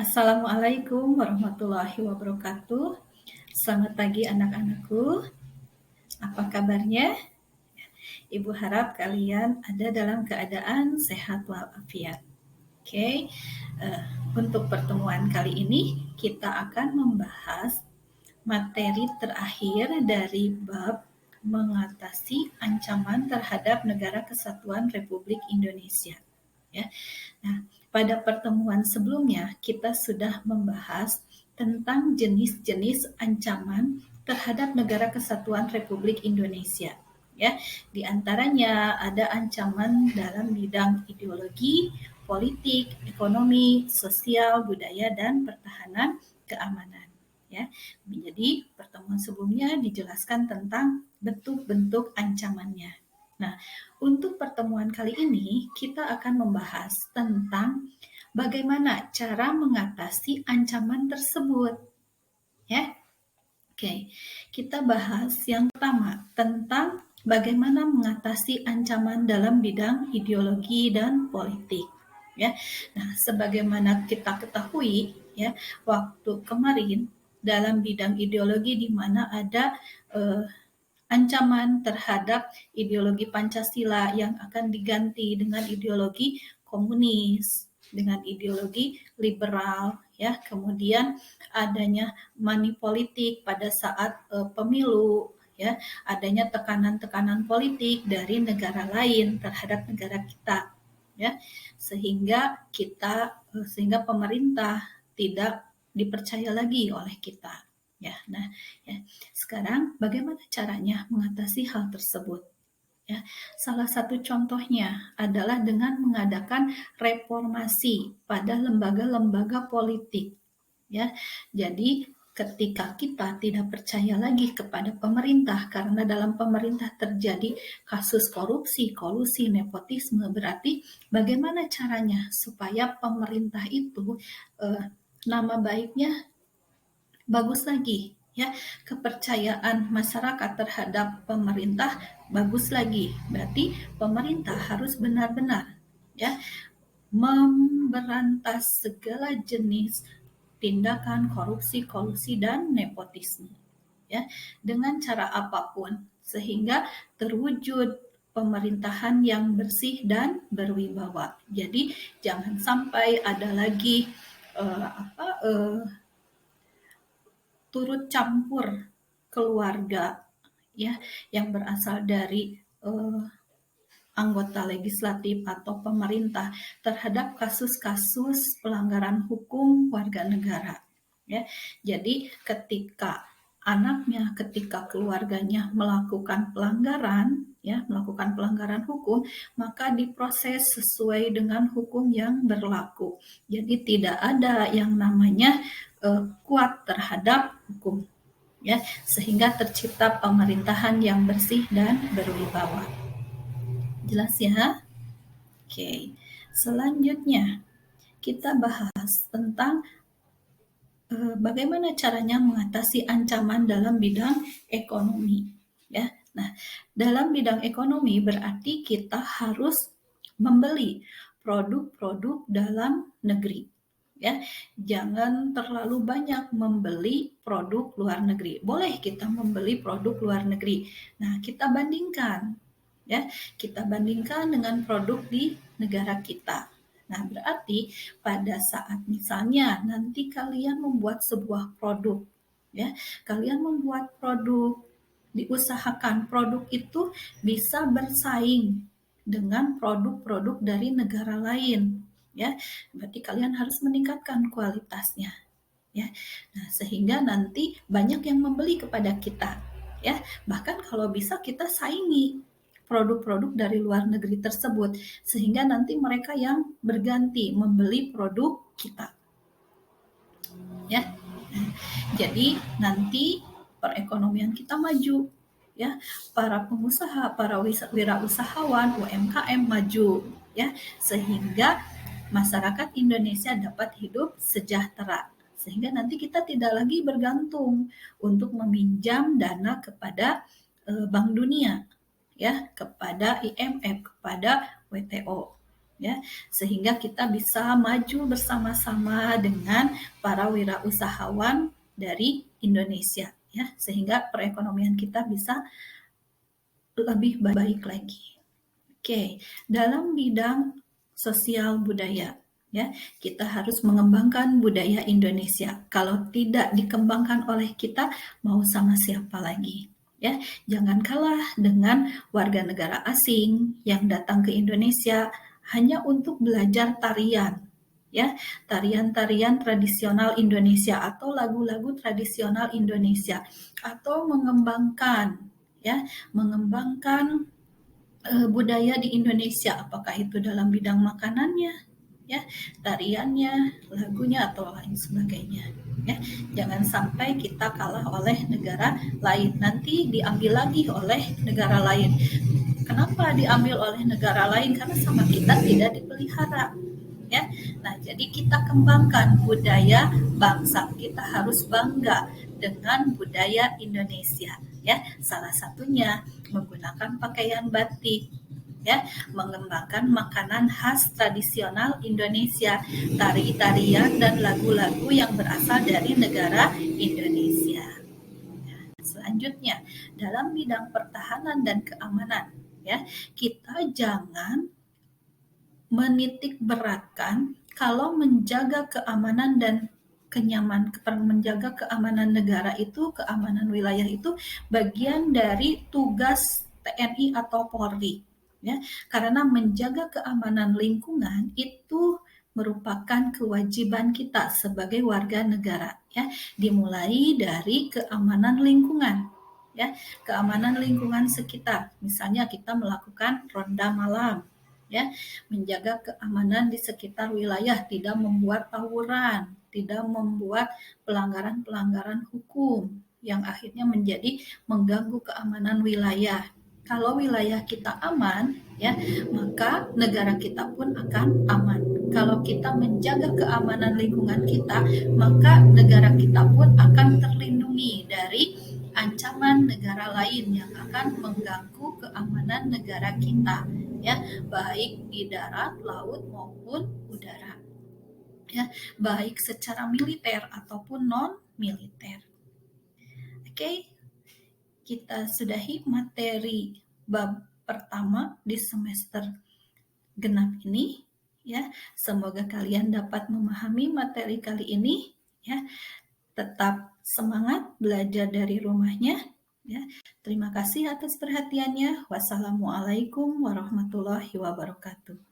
Assalamualaikum warahmatullahi wabarakatuh. Selamat pagi anak-anakku. Apa kabarnya? Ibu harap kalian ada dalam keadaan sehat walafiat. Oke, untuk pertemuan kali ini kita akan membahas materi terakhir dari bab mengatasi ancaman terhadap Negara Kesatuan Republik Indonesia. Ya. Nah, pada pertemuan sebelumnya kita sudah membahas tentang jenis-jenis ancaman terhadap Negara Kesatuan Republik Indonesia. Ya, di antaranya ada ancaman dalam bidang ideologi, politik, ekonomi, sosial, budaya, dan pertahanan keamanan. Ya, jadi pertemuan sebelumnya dijelaskan tentang bentuk-bentuk ancamannya. Nah, untuk pertemuan kali ini kita akan membahas tentang bagaimana cara mengatasi ancaman tersebut. Ya. Oke, kita bahas yang pertama tentang bagaimana mengatasi ancaman dalam bidang ideologi dan politik. Ya. Nah, sebagaimana kita ketahui ya, waktu kemarin dalam bidang ideologi di mana ada ancaman terhadap ideologi Pancasila yang akan diganti dengan ideologi komunis, dengan ideologi liberal, ya. Kemudian adanya money politik pada saat pemilu, ya. Adanya tekanan-tekanan politik dari negara lain terhadap negara kita, ya. Sehingga pemerintah tidak dipercaya lagi oleh kita. Ya, nah, ya. Sekarang bagaimana caranya mengatasi hal tersebut? Ya, salah satu contohnya adalah dengan mengadakan reformasi pada lembaga-lembaga politik. Ya, jadi ketika kita tidak percaya lagi kepada pemerintah karena dalam pemerintah terjadi kasus korupsi, kolusi, nepotisme, berarti bagaimana caranya supaya pemerintah itu nama baiknya bagus lagi, ya, kepercayaan masyarakat terhadap pemerintah bagus lagi. Berarti pemerintah harus benar-benar, ya, memberantas segala jenis tindakan korupsi, kolusi, dan nepotisme, ya, dengan cara apapun sehingga terwujud pemerintahan yang bersih dan berwibawa. Jadi jangan sampai ada lagi turut campur keluarga, ya, yang berasal dari anggota legislatif atau pemerintah terhadap kasus-kasus pelanggaran hukum warga negara. Ya, jadi ketika anaknya, ketika keluarganya melakukan pelanggaran hukum, maka diproses sesuai dengan hukum yang berlaku. Jadi tidak ada yang namanya kuat terhadap hukum, ya, sehingga tercipta pemerintahan yang bersih dan berwibawa. Jelas ya? Oke. Selanjutnya kita bahas tentang bagaimana caranya mengatasi ancaman dalam bidang ekonomi, ya. Nah, dalam bidang ekonomi berarti kita harus membeli produk-produk dalam negeri, ya. Jangan terlalu banyak membeli produk luar negeri. Boleh kita membeli produk luar negeri. Nah, kita bandingkan, ya. Kita bandingkan dengan produk di negara kita. Nah, berarti pada saat misalnya nanti kalian membuat sebuah produk, ya, kalian membuat produk, diusahakan produk itu bisa bersaing dengan produk-produk dari negara lain, ya. Berarti kalian harus meningkatkan kualitasnya, ya. Nah, sehingga nanti banyak yang membeli kepada kita, ya. Bahkan kalau bisa kita saingi produk-produk dari luar negeri tersebut sehingga nanti mereka yang berganti membeli produk kita, ya. Jadi nanti perekonomian kita maju, ya. Para pengusaha, para wirausahawan, UMKM maju, ya, sehingga masyarakat Indonesia dapat hidup sejahtera. Sehingga nanti kita tidak lagi bergantung untuk meminjam dana kepada Bank Dunia, ya, kepada IMF, kepada WTO. ya, sehingga kita bisa maju bersama-sama dengan para wirausahawan dari Indonesia, ya, sehingga perekonomian kita bisa lebih baik lagi. Oke, dalam bidang sosial budaya, ya, kita harus mengembangkan budaya Indonesia. Kalau tidak dikembangkan oleh kita, mau sama siapa lagi? Ya, jangan kalah dengan warga negara asing yang datang ke Indonesia hanya untuk belajar tarian, ya, tarian-tarian tradisional Indonesia atau lagu-lagu tradisional Indonesia, atau mengembangkan budaya di Indonesia, apakah itu dalam bidang makanannya, ya, tariannya, lagunya, atau lain sebagainya. Ya, jangan sampai kita kalah oleh negara lain, nanti diambil lagi oleh negara lain. Kenapa diambil oleh negara lain? Karena sama kita tidak dipelihara. Ya, nah jadi kita kembangkan budaya bangsa, kita harus bangga dengan budaya Indonesia, ya, salah satunya menggunakan pakaian batik, ya, mengembangkan makanan khas tradisional Indonesia, tari-tarian dan lagu-lagu yang berasal dari negara Indonesia. Selanjutnya, dalam bidang pertahanan dan keamanan, ya, kita jangan menitik beratkan kalau menjaga keamanan dan menjaga keamanan negara itu, keamanan wilayah itu bagian dari tugas TNI atau Polri, ya, karena menjaga keamanan lingkungan itu merupakan kewajiban kita sebagai warga negara, ya, dimulai dari keamanan lingkungan, ya, keamanan lingkungan sekitar, misalnya kita melakukan ronda malam, ya, menjaga keamanan di sekitar wilayah, tidak membuat tawuran, tidak membuat pelanggaran-pelanggaran hukum yang akhirnya menjadi mengganggu keamanan wilayah. Kalau wilayah kita aman, ya, maka negara kita pun akan aman. Kalau kita menjaga keamanan lingkungan kita, maka negara kita pun akan terlindungi dari ancaman negara lain yang akan mengganggu keamanan negara kita, ya, baik di darat, laut maupun udara, ya, baik secara militer ataupun non militer. Oke, kita sudahi materi bab pertama di semester genap ini, ya. Semoga kalian dapat memahami materi kali ini, ya. Tetap semangat belajar dari rumahnya, ya. Terima kasih atas perhatiannya. Wassalamualaikum warahmatullahi wabarakatuh.